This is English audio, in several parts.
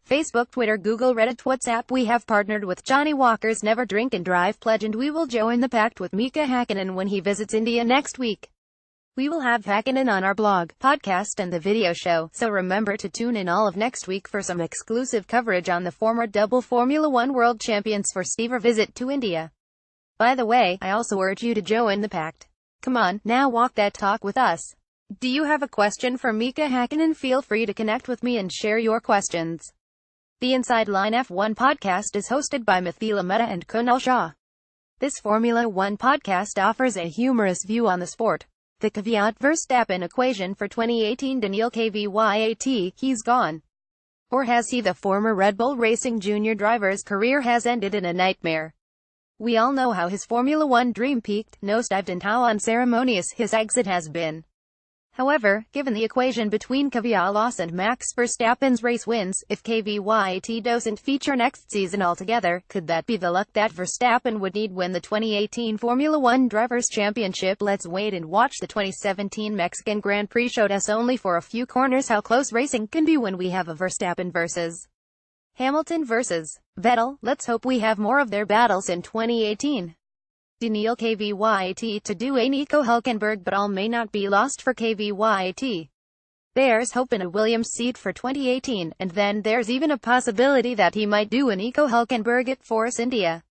Facebook, Twitter, Google, Reddit, WhatsApp. We have partnered with Johnny Walker's Never Drink and Drive pledge, and we will join the pact with Mika Hakkinen when he visits India next week. We will have Hakkinen on our blog, podcast and the video show, so remember to tune in all of next week for some exclusive coverage on the former double Formula One world champions for Stever visit to India. By the way, I also urge you to join the pact. Come on, now walk that talk with us. Do you have a question for Mika Hakkinen? Feel free to connect with me and share your questions. The Inside Line F1 podcast is hosted by Mithila Mehta and Kunal Shah. This Formula One podcast offers a humorous view on the sport. The kvyat Verstappen equation for 2018. Daniil Kvyat, he's gone. Or has he? The former Red Bull Racing Junior driver's career has ended in a nightmare. We all know how his Formula One dream peaked, nosedived, and how unceremonious his exit has been. However, given the equation between kvyat loss and Max Verstappen's race wins, if kvyat doesn't feature next season altogether, could that be the luck that Verstappen would need win the 2018 Formula One Drivers' Championship? Let's wait and watch. The 2017 Mexican Grand Prix showed us only for a few corners how close racing can be when we have a Verstappen versus Hamilton versus Vettel. Let's hope we have more of their battles in 2018. Daniil Kvyat to do a Nico Hülkenberg, but all may not be lost for Kvyat. There's hope in a Williams seat for 2018, and then there's even a possibility that he might do a Nico Hülkenberg at Force India.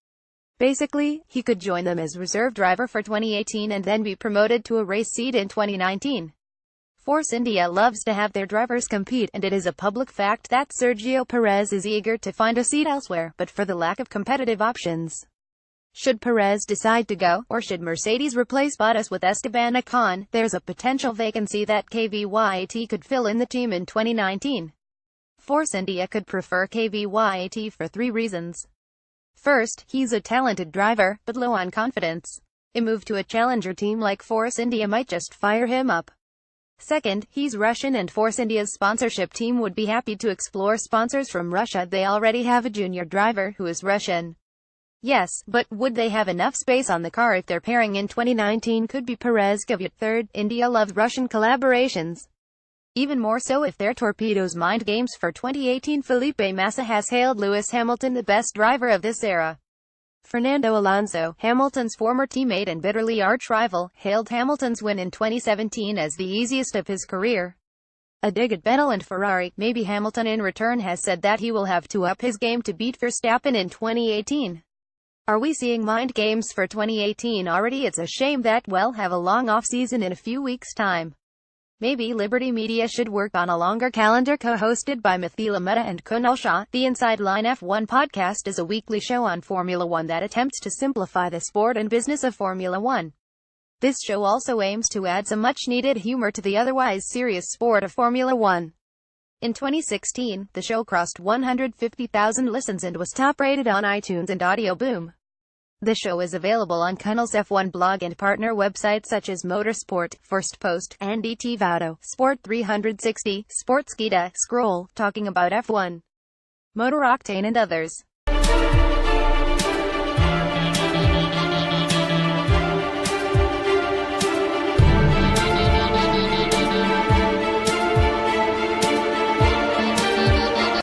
Basically, he could join them as reserve driver for 2018 and then be promoted to a race seat in 2019. Force India loves to have their drivers compete, and it is a public fact that Sergio Perez is eager to find a seat elsewhere, but for the lack of competitive options. Should Perez decide to go, or should Mercedes replace Bottas with Esteban Ocon, there's a potential vacancy that Kvyat could fill in the team in 2019. Force India could prefer Kvyat for 3 reasons. First, he's a talented driver, but low on confidence. A move to a challenger team like Force India might just fire him up. Second, he's Russian, and Force India's sponsorship team would be happy to explore sponsors from Russia. They already have a junior driver who is Russian. Yes, but would they have enough space on the car if their pairing in 2019 could be Perez Kvyat? Third, India loves Russian collaborations. Even more so if their torpedoes mind games for 2018. Felipe Massa has hailed Lewis Hamilton the best driver of this era. Fernando Alonso, Hamilton's former teammate and bitterly arch-rival, hailed Hamilton's win in 2017 as the easiest of his career. A dig at Vettel and Ferrari. Maybe Hamilton in return has said that he will have to up his game to beat Verstappen in 2018. Are we seeing mind games for 2018 already? It's a shame that we'll have a long off-season in a few weeks' time. Maybe Liberty Media should work on a longer calendar. Co-hosted by Mithila Mehta and Kunal Shah, the Inside Line F1 podcast is a weekly show on Formula One that attempts to simplify the sport and business of Formula One. This show also aims to add some much-needed humor to the otherwise serious sport of Formula One. In 2016, the show crossed 150,000 listens and was top-rated on iTunes and Audio Boom. The show is available on Kunal's F1 blog and partner websites such as Motorsport, First Post, and ETVauto, Sport 360, Sportskeeda, Scroll, Talking About F1, Motor Octane, and others.